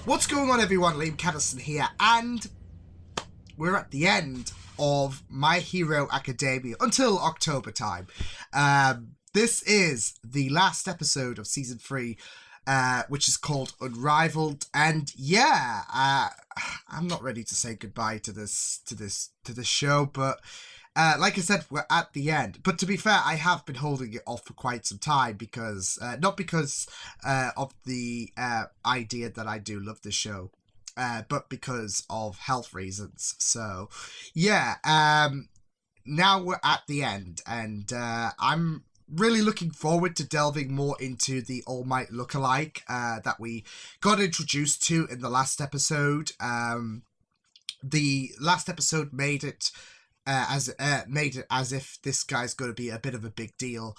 What's going on, everyone? Liam Caddison here, and we're at the end of My Hero Academia until October time. This is the last episode of Season 3, which is called Unrivalled, and yeah, I'm not ready to say goodbye to this show, but like I said, we're at the end. But to be fair, I have been holding it off for quite some time because, not because of the idea that I do love the show, but because of health reasons. So, yeah, now we're at the end, and I'm really looking forward to delving more into the All Might lookalike that we got introduced to in the last episode. The last episode made it as if this guy's going to be a bit of a big deal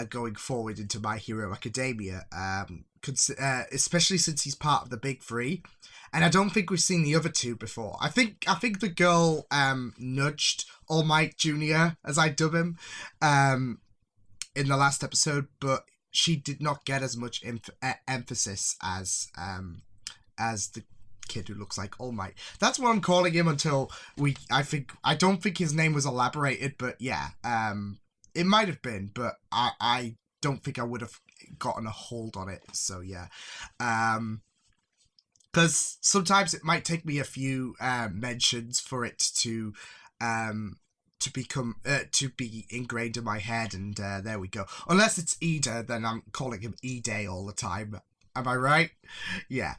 going forward into My Hero Academia, especially since he's part of the Big Three, and I don't think we've seen the other two before. I think the girl nudged All Might Jr., as I dub him, in the last episode, but she did not get as much emphasis as the kid who looks like All Might. That's what I'm calling him until I don't think his name was elaborated, but yeah, it might have been, but I don't think I would have gotten a hold on it. So yeah, because sometimes it might take me a few mentions for it to be ingrained in my head, and there we go. Unless it's Ida, then I'm calling him E-Day all the time. Am I right? Yeah.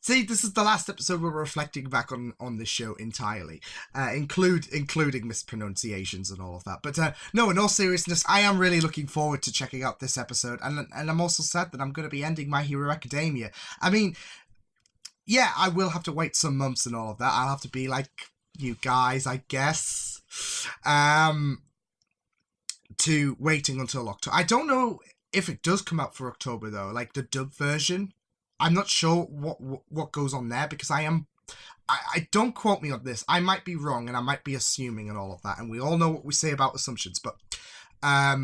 See, this is the last episode we're reflecting back on this show entirely, including mispronunciations and all of that. But no, in all seriousness, I am really looking forward to checking out this episode, and I'm also sad that I'm going to be ending My Hero Academia. I mean, yeah, I will have to wait some months and all of that. I'll have to be like you guys, I guess, to waiting until October. I don't know if it does come out for October though, like the dub version. I'm not sure what goes on there, because I don't quote me on this. I might be wrong and I might be assuming and all of that, and we all know what we say about assumptions, but I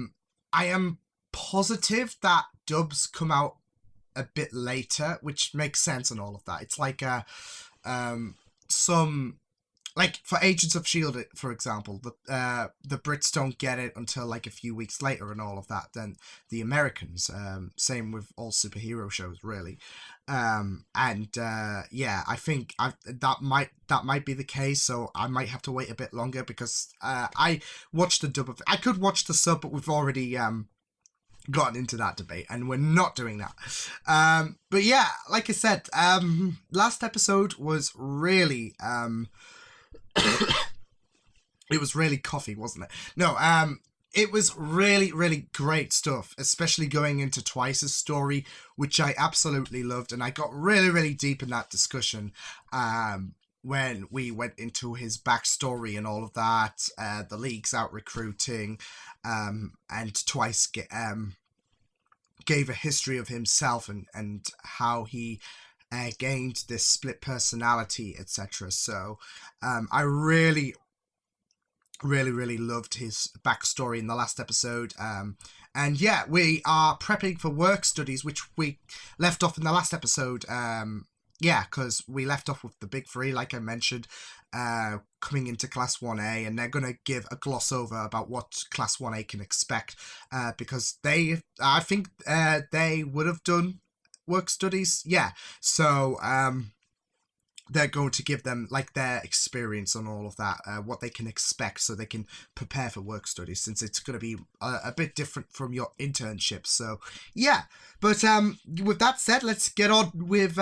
am positive that dubs come out a bit later, which makes sense and all of that. It's like like for Agents of S.H.I.E.L.D., for example, the Brits don't get it until like a few weeks later and all of that than the Americans. Same with all superhero shows, really. Yeah, I think that might be the case, so I might have to wait a bit longer, because I watched the dub of it. I could watch the sub, but we've already gotten into that debate, and we're not doing that. But yeah, like I said, last episode was really it was really coffee, wasn't it? No, it was really, really great stuff, especially going into Twice's story, which I absolutely loved, and I got really, really deep in that discussion when we went into his backstory and all of that, the league's out recruiting, and Twice gave a history of himself and how he gained this split personality, etc. So I really, really, really loved his backstory in the last episode. And yeah, we are prepping for work studies, which we left off in the last episode. Yeah, because we left off with the Big Three, like I mentioned, coming into Class 1A, and they're going to give a gloss over about what Class 1A can expect, because I think they would have done work studies, yeah. So they're going to give them like their experience on all of that, what they can expect, so they can prepare for work studies, since it's going to be a bit different from your internship. So yeah, but with that said, let's get on with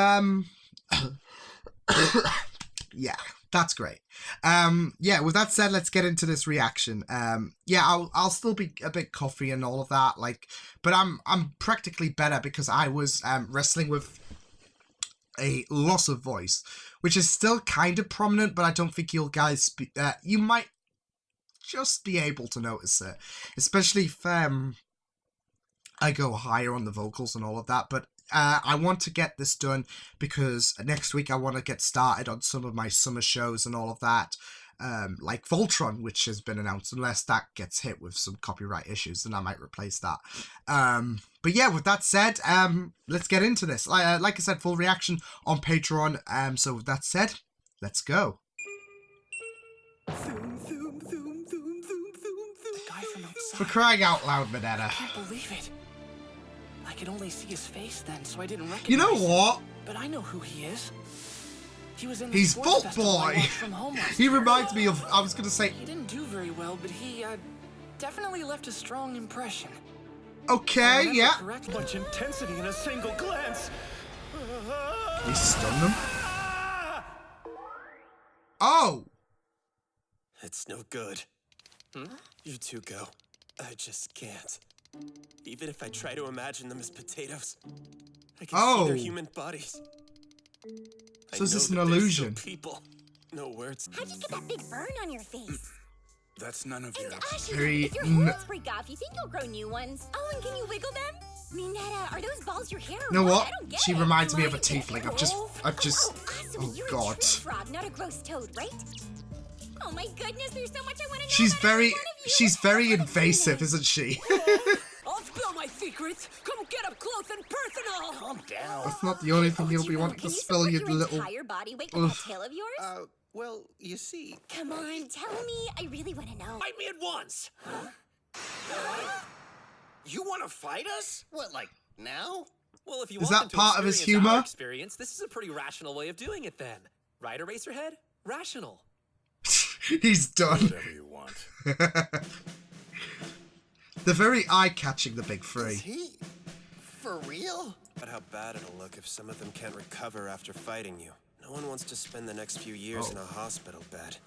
yeah, that's great. Yeah, with that said, let's get into this reaction. Yeah, I'll still be a bit coffee and all of that, like, but I'm practically better, because I was wrestling with a loss of voice, which is still kind of prominent, but I don't think you guys you might just be able to notice it, especially if I go higher on the vocals and all of that. But I want to get this done, because next week I want to get started on some of my summer shows and all of that. like Voltron, which has been announced. Unless that gets hit with some copyright issues, then I might replace that. But yeah, with that said, let's get into this. Like I said, full reaction on Patreon. So with that said, let's go. Zoom, zoom, zoom, zoom, zoom, zoom, zoom. The guy from outside. For crying out loud, Minetta. I can't believe it. I could only see his face then, so I didn't recognize You know him. what? But I know who he is. He was in the He's sports Vault festival I Boy. watched from home last He year. reminds me of, I was going to say, He didn't do very well, but he definitely left a strong impression. okay, yeah. Correct. Much intensity in a single glance. You stun them. Oh! It's no good. You two go. I just can't. Even if I try to imagine them as potatoes, I can see their human bodies. So is this an I know that they're illusion? still people. No words. How'd you get that big burn on your face? That's none of And yours. Ashley, if your hands break off, you think you'll grow new ones? Oh, and can you wiggle them? Minetta, are those balls your hair or You know what? I don't get She it. reminds me of a Mine- tiefling. I've just, Awesome. oh You're God. a tree frog, not a gross toad, right? Oh my goodness, there's so much I want to know. She's about every very, one of you. she's very What is your invasive, name? isn't she? I'll spill my secrets. Come get up close and personal. Calm down. That's not the only thing you'll be Gino, wanting to can you spill, support you your little... entire body weight with that tail of yours? Well, you see, Come on, tell me. I really want to know. Fight me at once! you want to fight us? What, like now? Well, if you Is want that them to part of his experience our humor? experience, this is a pretty rational way of doing it then. Right, Eraserhead? Rational. He's done. Whatever you want. They're very eye-catching, the big three. Is he? For real? But how bad it'll look if some of them can't recover after fighting you. No one wants to spend the next few years in a hospital bed.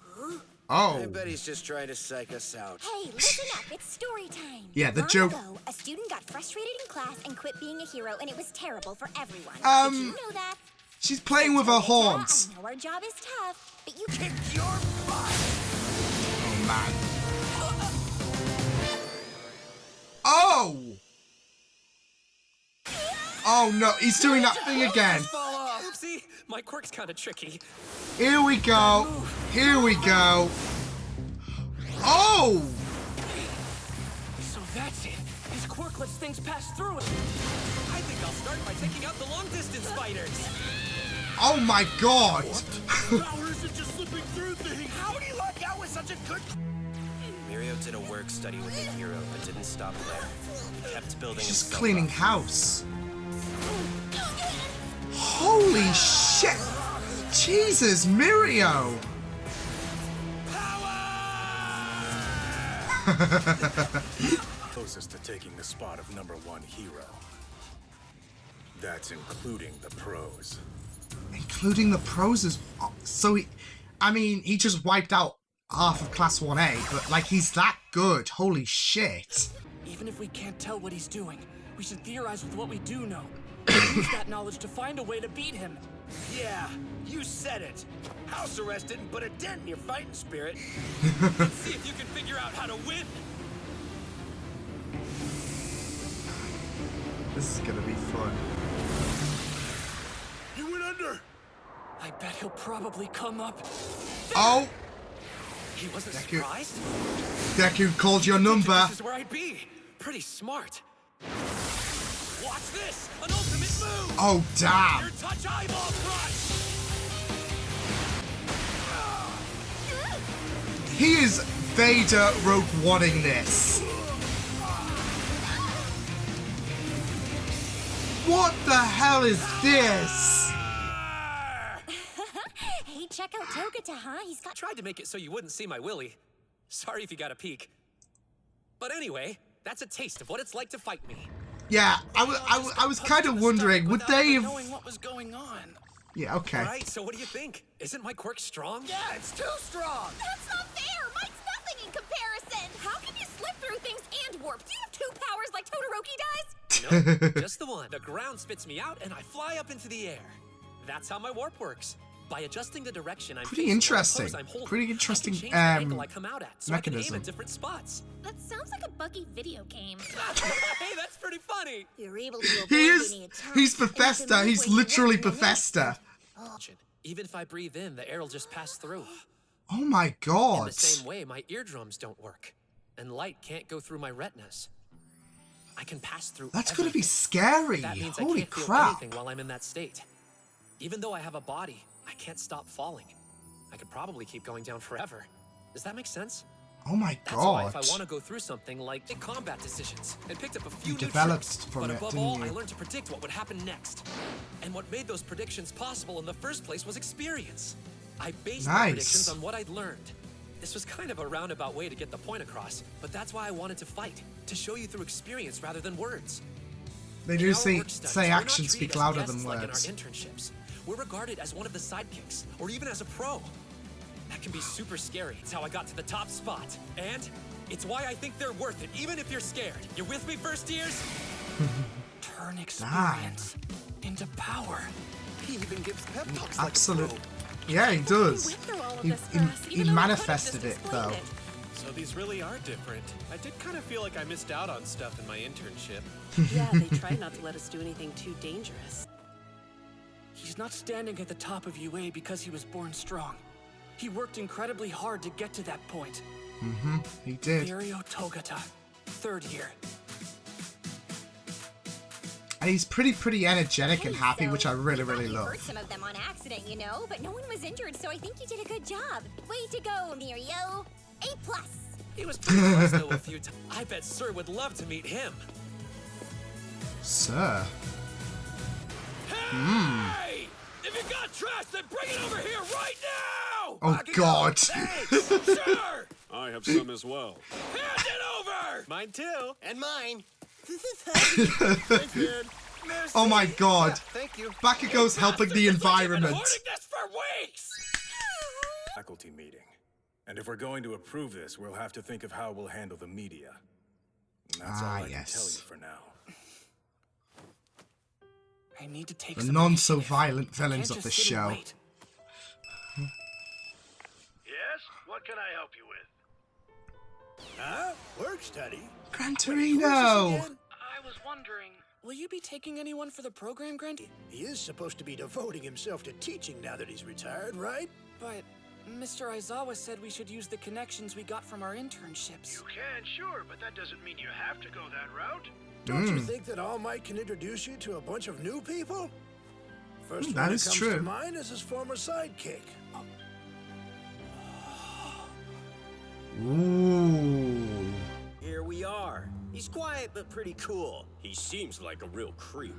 Oh. I bet he's just trying to psych us out. Hey, listen up. It's story time. Yeah, the Long joke- ago, a student got frustrated in class and quit being a hero, and it was terrible for everyone. Did you know that? She's playing with her horns. I know our job is tough, but you Kick your butt! Oh, man. Oh! Oh, no, he's doing that thing again. Fall off! Oopsie! My quirk's kind of tricky. Here we go. Here we go. Oh! So that's it. His quirk lets things pass through it. I think I'll start by taking out the long-distance fighters. Oh, my God. Power isn't just slipping through things! How do you luck out with such a good... Mirio did a work study with a hero, but didn't stop there. He kept building She's himself cleaning up. house. Holy shit! Jesus, Mirio! Closest to taking the spot of #1 hero. That's including the pros. Including the pros as... So he... I mean, he just wiped out half of Class 1A, but, like, he's that good. Holy shit. Even if we can't tell what he's doing, we should theorize with what we do know. Use that knowledge to find a way to beat him. Yeah, you said it. House arrest didn't put a dent in your fighting spirit. See if you can figure out how to win. This is gonna be fun. You went under! I bet he'll probably come up. Oh! He wasn't Deku. surprised? Deku called your number. This is where I'd be. Pretty smart. Watch this! An ultimate move! Oh, damn. Your touch eyeball crush! He is Vader Rogue One-ing this. What the hell is this? Hey, check out Togata, huh? He's got... Tried to make it so you wouldn't see my willy. Sorry if you got a peek. But anyway, that's a taste of what it's like to fight me. Yeah, I was kind of wondering, would they have... Knowing what was going on. Yeah, okay. Right, so what do you think? Isn't my quirk strong? Yeah, it's too strong! That's not fair! Mine's nothing in comparison! How can you slip through things and warp? Do you have two powers like Todoroki does? Nope, just the one. The ground spits me out and I fly up into the air. That's how my warp works. By adjusting the direction I'm Pretty facing or the interesting. pose I'm holding, Pretty I can interesting, change the angle I come out at, so I mechanism. can aim at different spots. That sounds like a buggy video game. Hey, that's pretty funny. You're able to avoid He is... any attacks, He's and you can Bethesda. move He's when you literally want in the Bethesda. Even if I breathe in, the air will just pass through. Oh my In god. the same way, my eardrums don't work, and light can't go through my retinas. I can pass through That's gonna be everything, scary. but that means Holy I can't feel crap. anything while I'm in that state. Even though I have a body, I can't stop falling. I could probably keep going down forever. Does that make sense? Oh my That's why god. if I want to go through something like make combat decisions and picked up a few You new developed tricks, from but it, above didn't all, you? I learned to predict what would happen next. And what made those predictions possible in the first place was experience. I based my predictions Nice. on what I'd learned. This was kind of a roundabout way to get the point across, but that's why I wanted to fight, to show you through experience rather than words. They In do our say work studies, say we're not actions treated speak as louder guests than like words. in our internships. We're regarded as one of the sidekicks, or even as a pro. That can be super scary. It's how I got to the top spot. And it's why I think they're worth it, even if you're scared. You with me, first years? Turn experience into power. He even gives pep talks like a Absolute. pro. Yeah, he does. We went through all of He, this for us, he even though we could've manifested just it explained though. it. So these really are different. I did kind of feel like I missed out on stuff in my internship. Yeah, they try not to let us do anything too dangerous. He's not standing at the top of UA because he was born strong. He worked incredibly hard to get to that point. He did. Virio Togata, 3rd year. And he's pretty energetic and Hey, happy, so which I really, you thought really you love. hurt some of them on accident, you know, but no one was injured, so I think you did a good job. Way to go, Mirio. A+. He was pretty close though a few times. I bet Sir would love to meet him. Sir. Hey! If you got trash, then bring it over here right now! Oh Back it god. up. Thanks, sure! I have some as well. Hand it over! Mine too. And mine. Merci. Oh my god. Yeah, thank you. Bakugo's helping the Bastards, it's like you've been environment. hoarding this for weeks! Faculty meeting. And if we're going to approve this, we'll have to think of how we'll handle the media. And that's all I can yes. tell you for now. I need to take The some non-so-violent initiative. villains Can't of the just sit and show. wait. Yes? What can I help you with? Huh? Work study? Gran Courses Torino. again? I was wondering, will you be taking anyone for the program, Grant? He is supposed to be devoting himself to teaching now that he's retired, right? But Mr. Aizawa said we should use the connections we got from our internships. You can, sure, but that doesn't mean you have to go that route. Don't you think that All Might can introduce you to a bunch of new people? First that one that is comes true. to mind is his former sidekick. Ooh. Here we are. He's quiet but pretty cool. He seems like a real creep.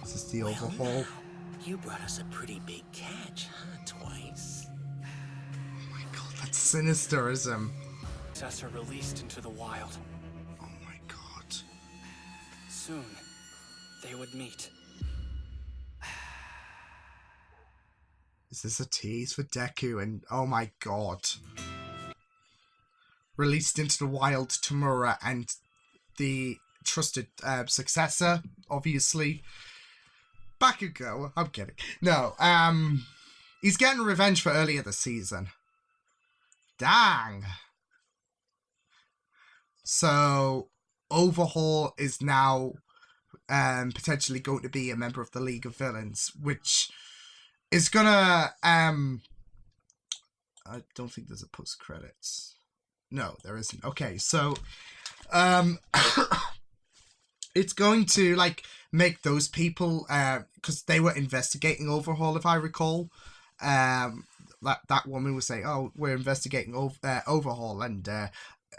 Is this the overhaul? You brought us a pretty big catch, huh, Twice? Oh my god, that's sinisterism. Successor released into the wild. Oh my god. Soon, they would meet. Is this a tease for Deku? And oh my god. Released into the wild, Tamura and the trusted successor, obviously. Bakugo. I'm kidding. No, he's getting revenge for earlier this season. Dang. So, Overhaul is now potentially going to be a member of the League of Villains, which is gonna I don't think there's a post credits. No, there isn't. Okay, so it's going to like make those people because they were investigating Overhaul, if I recall. That woman was saying, "Oh, we're investigating Overhaul," and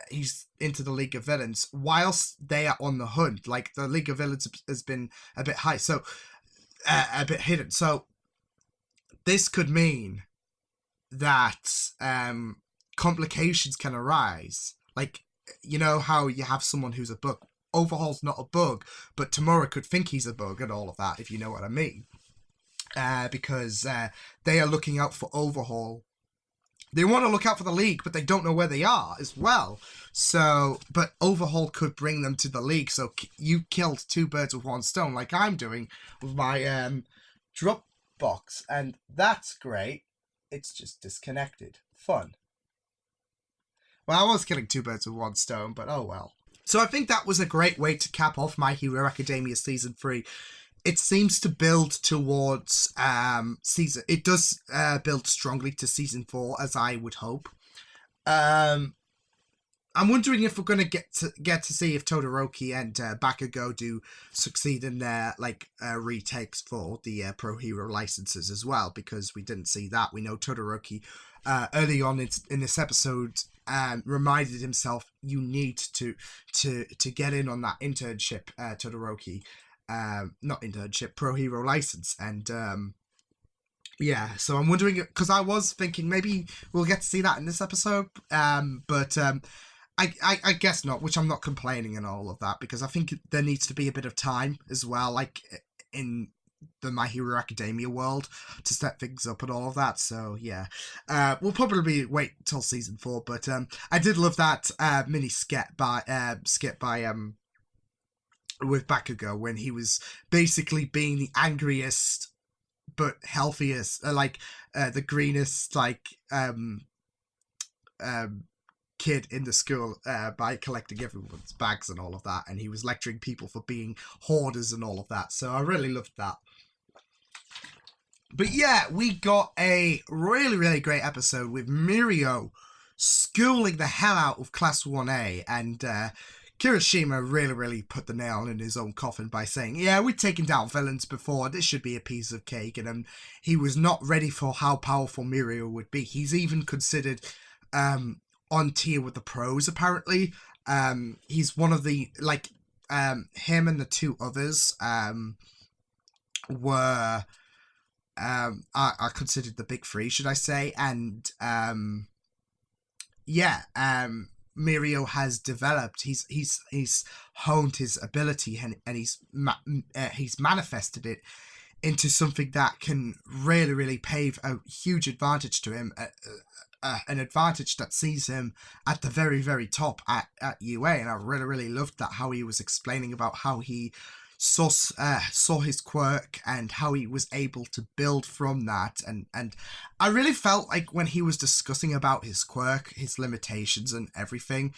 he's into the League of Villains. Whilst they are on the hunt, like the League of Villains has been a bit high, so a bit hidden. So this could mean that complications can arise. Like, you know how you have someone who's a bug. Overhaul's not a bug, but Tamura could think he's a bug and all of that, if you know what I mean. Because they are looking out for Overhaul. They want to look out for the League, but they don't know where they are as well. So, but Overhaul could bring them to the League. So you killed two birds with one stone, like I'm doing with my drop box, and that's great. It's just disconnected. Fun. Well, I was killing two birds with one stone, but oh well. So I think that was a great way to cap off My Hero Academia Season 3. It seems to build towards it does build strongly to Season 4, as I would hope. I'm wondering if we're going to get to see if Todoroki and Bakugo do succeed in their retakes for the Pro Hero licenses as well, because we didn't see that. We know Todoroki early on in this episode reminded himself, you need to get in on that internship, Todoroki, not internship, Pro Hero license, and yeah, so I'm wondering, because I was thinking maybe we'll get to see that in this episode, but I guess not, which I'm not complaining and all of that, because I think there needs to be a bit of time as well, like in the My Hero Academia world, to set things up and all of that. So yeah, we'll probably wait till Season 4, but I did love that mini skit by with Bakugo, when he was basically being the angriest but healthiest, the greenest kid in the school by collecting everyone's bags and all of that, and he was lecturing people for being hoarders and all of that. So I really loved that. But yeah, we got a really, really great episode with Mirio schooling the hell out of Class 1A, and Kirishima really, really put the nail in his own coffin by saying, yeah, we've taken down villains before, this should be a piece of cake, and he was not ready for how powerful Mirio would be. He's even considered on tier with the pros, apparently. He's one of the, him and the two others were are considered the big three, should I say, and Mirio has developed, he's honed his ability, and he's manifested it into something that can really, really pave a huge advantage to him, an advantage that sees him at the very, very top at UA. And I really, really loved that, how he was explaining about how he saw his quirk and how he was able to build from that, and I really felt like when he was discussing about his quirk, his limitations and everything,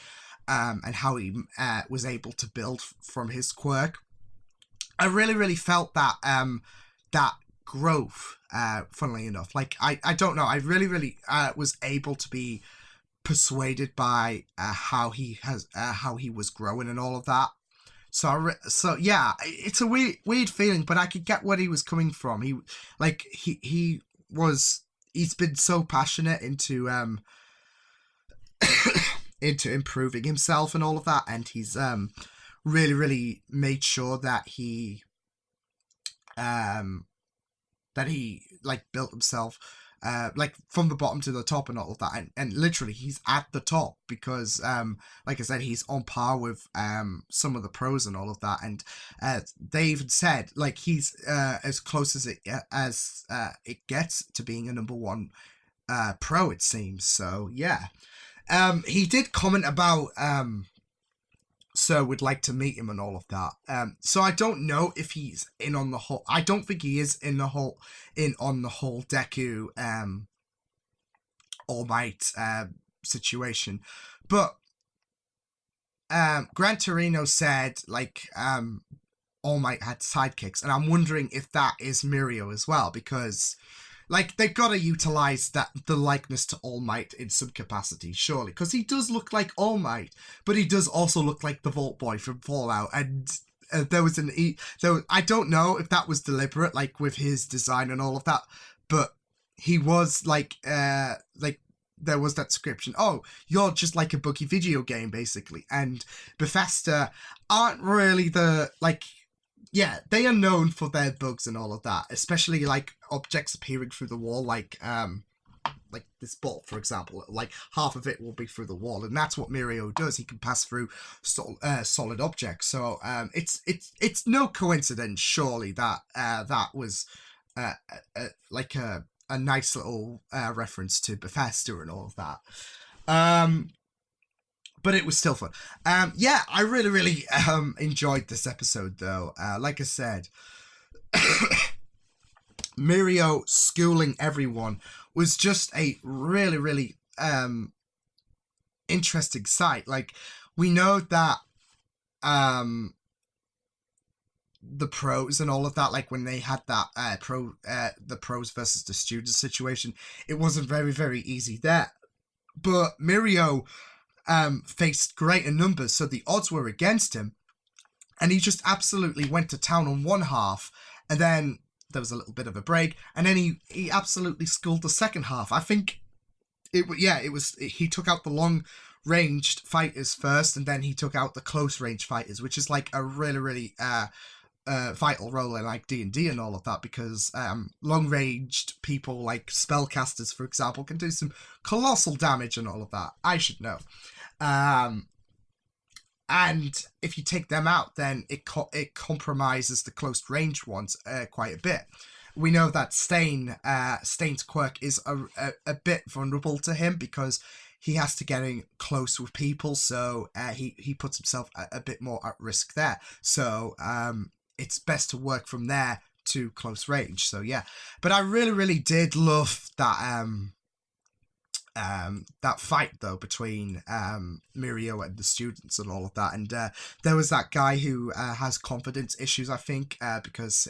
and how he was able to build from his quirk, I really, really felt that that growth, funnily enough. I don't know, I really, really was able to be persuaded by how he was growing and all of that. So yeah, it's a weird feeling, but I could get where he was coming from. He's been so passionate into into improving himself and all of that, and he's really, really made sure that he built himself from the bottom to the top and all of that, and literally he's at the top because like I said, he's on par with some of the pros and all of that, and they even said he's as close as it gets to being a number one pro, it seems. So yeah, he did comment about so would like to meet him and all of that. So I don't know if he's in on the whole. I don't think he is on the whole Deku All Might situation. But Gran Torino said All Might had sidekicks, and I'm wondering if that is Mirio as well, because they've got to utilize the likeness to All Might in some capacity, surely, because he does look like All Might, but he does also look like the Vault Boy from Fallout. And there was I don't know if that was deliberate, with his design and all of that, but he was there was that description. Oh, you're just like a buggy video game, basically. And Bethesda aren't really yeah, they are known for their bugs and all of that, especially objects appearing through the wall, like this bolt, for example. Half of it will be through the wall, and that's what Mirio does. He can pass through solid objects. So it's no coincidence, surely, that that was a nice little reference to Bethesda and all of that. But it was still fun. Yeah, I really, really enjoyed this episode, though. Like I said, Mirio schooling everyone was just a really, really interesting sight. We know that the pros and all of that, like when they had that the pros versus the students situation, it wasn't very, very easy there. But Mirio faced greater numbers, so the odds were against him, and he just absolutely went to town on one half, and then there was a little bit of a break, and then he absolutely schooled the second half. I think he took out the long ranged fighters first, and then he took out the close range fighters, which is like a really, really vital role in like D&D and all of that, because long-ranged people like spellcasters, for example, can do some colossal damage and all of that. I should know. And if you take them out, then it compromises the close range ones quite a bit. We know that Stain's quirk is a bit vulnerable to him because he has to get in close with people, so he puts himself a bit more at risk there. So it's best to work from there to close range. So yeah, but I really, really did love that that fight though between Mirio and the students and all of that. And there was that guy who has confidence issues, I think, because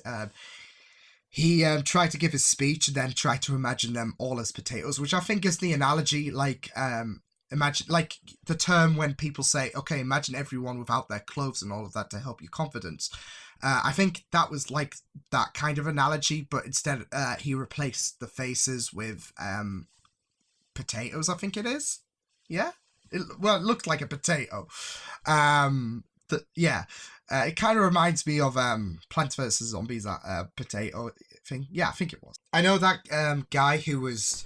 he tried to give his speech and then tried to imagine them all as potatoes, which I think is the analogy, like imagine, like the term when people say, okay, imagine everyone without their clothes and all of that to help your confidence. I think that was like that kind of analogy, but instead he replaced the faces with potatoes, I think it is. Yeah? It looked like a potato. It kind of reminds me of Plants vs. Zombies, that potato thing. Yeah, I think it was. I know that guy who was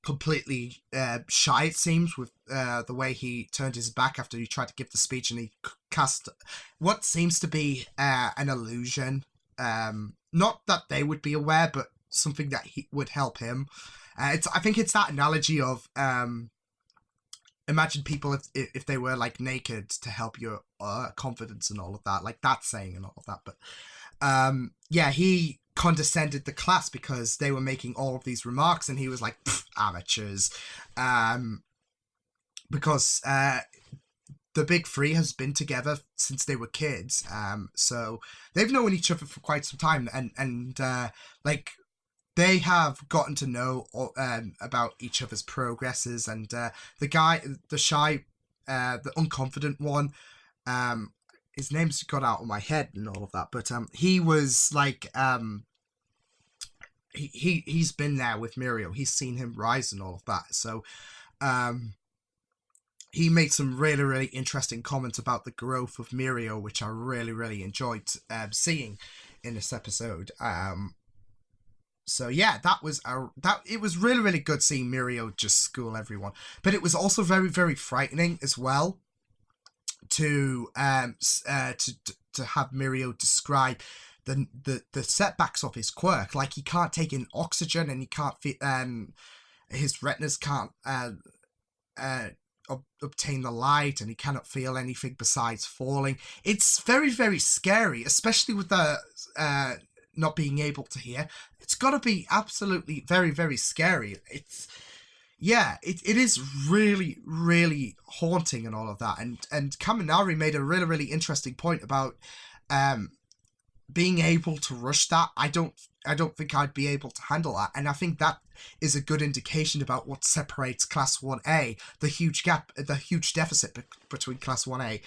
completely shy, it seems, with the way he turned his back after he tried to give the speech, and he cast what seems to be an illusion. Not that they would be aware, but something that would help him. I think it's that analogy of imagine people if they were like naked to help your confidence and all of that, like that saying and all of that. But he condescended the class because they were making all of these remarks, and he was like, amateurs, because the big three has been together since they were kids, so they've known each other for quite some time, and like they have gotten to know about each other's progresses. And the guy, the shy, the unconfident one, his name's got out of my head and all of that, but he was like he's been there with Mirio. He's seen him rise and all of that. So he made some really, really interesting comments about the growth of Mirio, which I really, really enjoyed seeing in this episode. So yeah, it was really, really good seeing Mirio just school everyone, but it was also very, very frightening as well to have Mirio describe the setbacks of his quirk. Like, he can't take in oxygen, and he can't his retinas can't obtain the light, and he cannot feel anything besides falling. It's very, very scary, especially with the not being able to hear. It's got to be absolutely very, very scary. It is really, really haunting and all of that. And Kaminari made a really, really interesting point about being able to rush that. I don't think I'd be able to handle that. And I think that is a good indication about what separates Class 1A, the huge gap, the huge deficit between Class 1A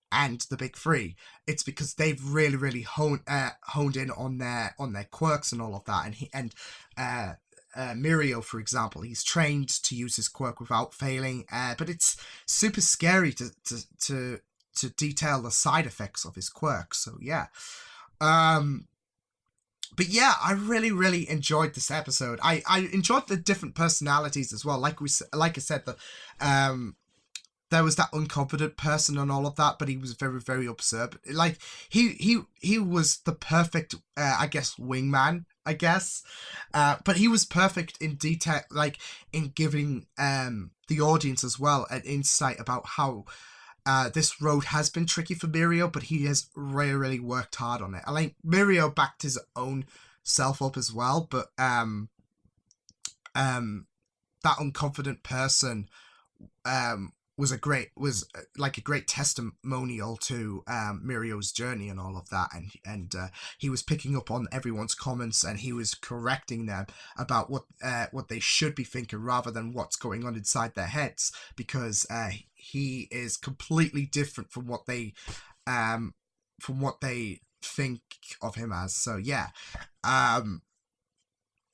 and the big three. It's because they've really, really honed in on their quirks and all of that. And Mirio, for example, he's trained to use his quirk without failing, but it's super scary to detail the side effects of his quirk. So yeah. But yeah, I really, really enjoyed this episode. I enjoyed the different personalities as well. Like I said, there was that unconfident person and all of that, but he was very, very observant. Like, he was the perfect, I guess, wingman, I guess. But he was perfect in detail, like in giving the audience as well an insight about how this road has been tricky for Mirio, but he has really, really worked hard on it. I think Mirio backed his own self up as well, but that unconfident person was like a great testimonial to Mirio's journey and all of that, and he was picking up on everyone's comments, and he was correcting them about what they should be thinking rather than what's going on inside their heads, because he is completely different from what they think of him as. So yeah,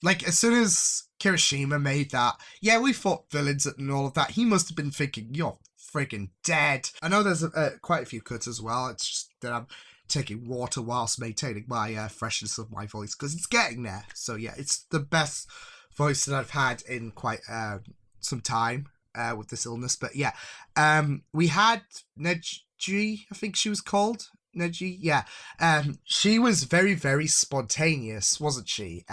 like, as soon as Kirishima made that, yeah, we fought villains and all of that, he must have been thinking, you're friggin' dead. I know there's quite a few cuts as well. It's just that I'm taking water whilst maintaining my freshness of my voice, because it's getting there. So yeah, it's the best voice that I've had in quite some time with this illness. But yeah, we had Neji, I think she was called. Neji, yeah. She was very, very spontaneous, wasn't she?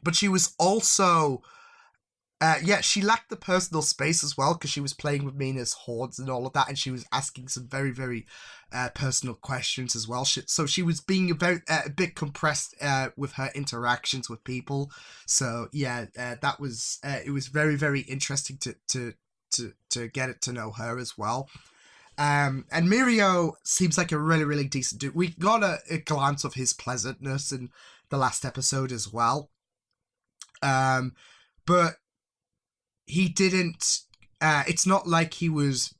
But she was also, she lacked the personal space as well, because she was playing with Mina's hordes and all of that, and she was asking some very, very personal questions as well. So she was being a bit compressed with her interactions with people. So yeah, that was it was very, very interesting to get to know her as well. And Mirio seems like a really, really decent dude. We got a glance of his pleasantness in the last episode as well. But he didn't, it's not like he was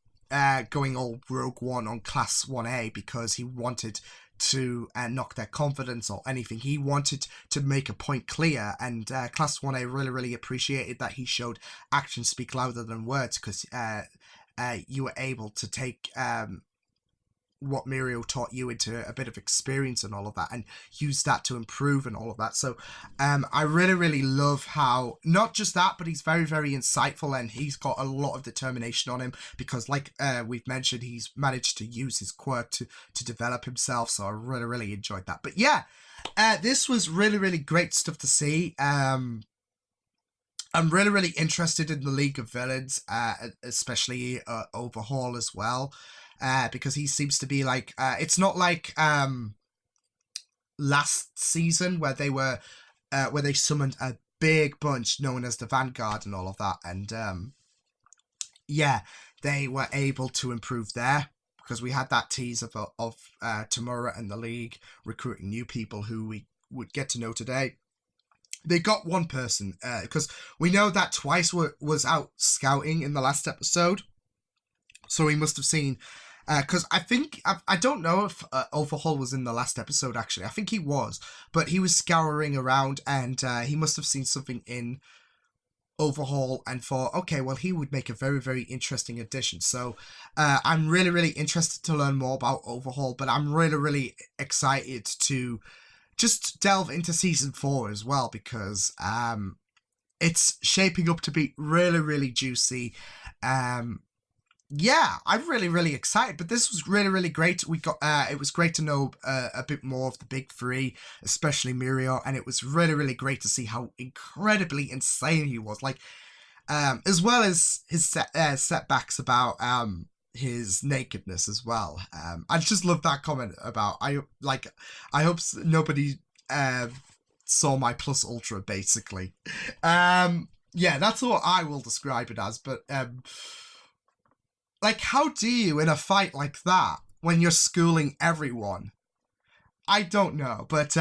going all Rogue One on Class 1A because he wanted to knock their confidence or anything. He wanted to make a point clear, and Class 1A really, really appreciated that he showed actions speak louder than words, because you were able to take what Mirio taught you into a bit of experience and all of that, and use that to improve and all of that. So I really, really love how, not just that, but he's very, very insightful, and he's got a lot of determination on him, because like we've mentioned, he's managed to use his quirk to develop himself. So I really, really enjoyed that. But yeah, this was really, really great stuff to see. I'm really, really interested in the League of Villains, especially Overhaul as well. Because he seems to be like, it's not like last season where they summoned a big bunch known as the Vanguard and all of that, and yeah, they were able to improve there, because we had that tease of Tamura and the League recruiting new people who we would get to know today. They got one person, because we know that Twice was out scouting in the last episode, so he must have seen. Because I think, I don't know if Overhaul was in the last episode, actually. I think he was. But he was scouring around, and he must have seen something in Overhaul and thought, okay, well, he would make a very, very interesting addition. So I'm really, really interested to learn more about Overhaul, but I'm really, really excited to just delve into Season 4 as well, because it's shaping up to be really, really juicy. Yeah, I'm really, really excited, but this was really, really great. We got, it was great to know a bit more of the big three, especially Mirio, and it was really, really great to see how incredibly insane he was. Like, as well as his setbacks about his nakedness as well. I just love that comment about, I hope nobody saw my plus ultra, basically. Yeah, that's what I will describe it as, but like, how do you, in a fight like that, when you're schooling everyone? I don't know, but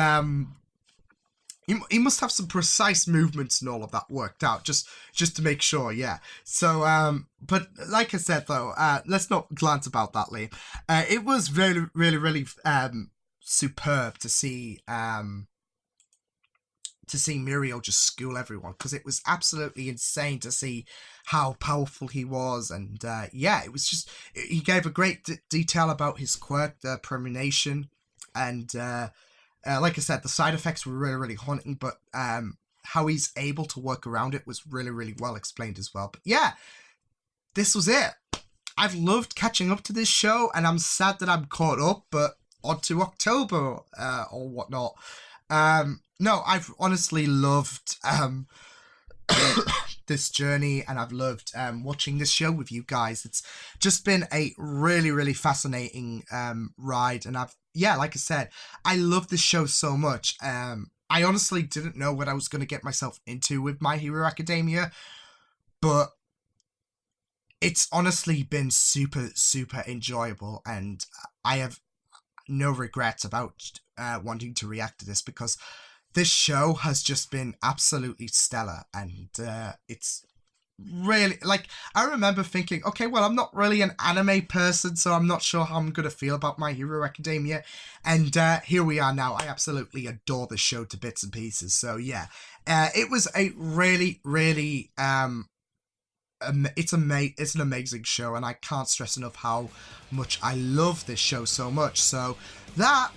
he must have some precise movements and all of that worked out, just to make sure, yeah. So, but like I said, though, let's not glance about that, Liam. It was really, really, really superb to see Mirio just school everyone, because it was absolutely insane to see how powerful he was. And yeah, it was just, he gave a great detail about his quirk, the premonition, and like I said, the side effects were really, really haunting, but how he's able to work around it was really, really well explained as well. But yeah, this was it. I've loved catching up to this show, and I'm sad that I'm caught up, but on to October or whatnot. No, I've honestly loved this journey, and I've loved watching this show with you guys. It's just been a really, really fascinating ride, and like I said, I love this show so much. I honestly didn't know what I was going to get myself into with My Hero Academia, but it's honestly been super, super enjoyable, and I have no regrets about wanting to react to this, because this show has just been absolutely stellar, and it's really, like, I remember thinking, okay, well, I'm not really an anime person, so I'm not sure how I'm gonna feel about My Hero Academia, and here we are now. I absolutely adore the show to bits and pieces. So yeah, it was a really, really it's an amazing show, and I can't stress enough how much I love this show so much. So that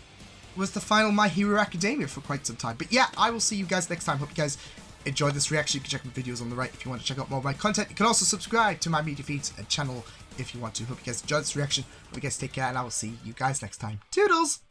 was the final My Hero Academia for quite some time. But yeah, I will see you guys next time. Hope you guys enjoyed this reaction. You can check my videos on the right if you want to check out more of my content. You can also subscribe to my media feeds and channel if you want to. Hope you guys enjoyed this reaction. Hope you guys take care, and I will see you guys next time. Toodles!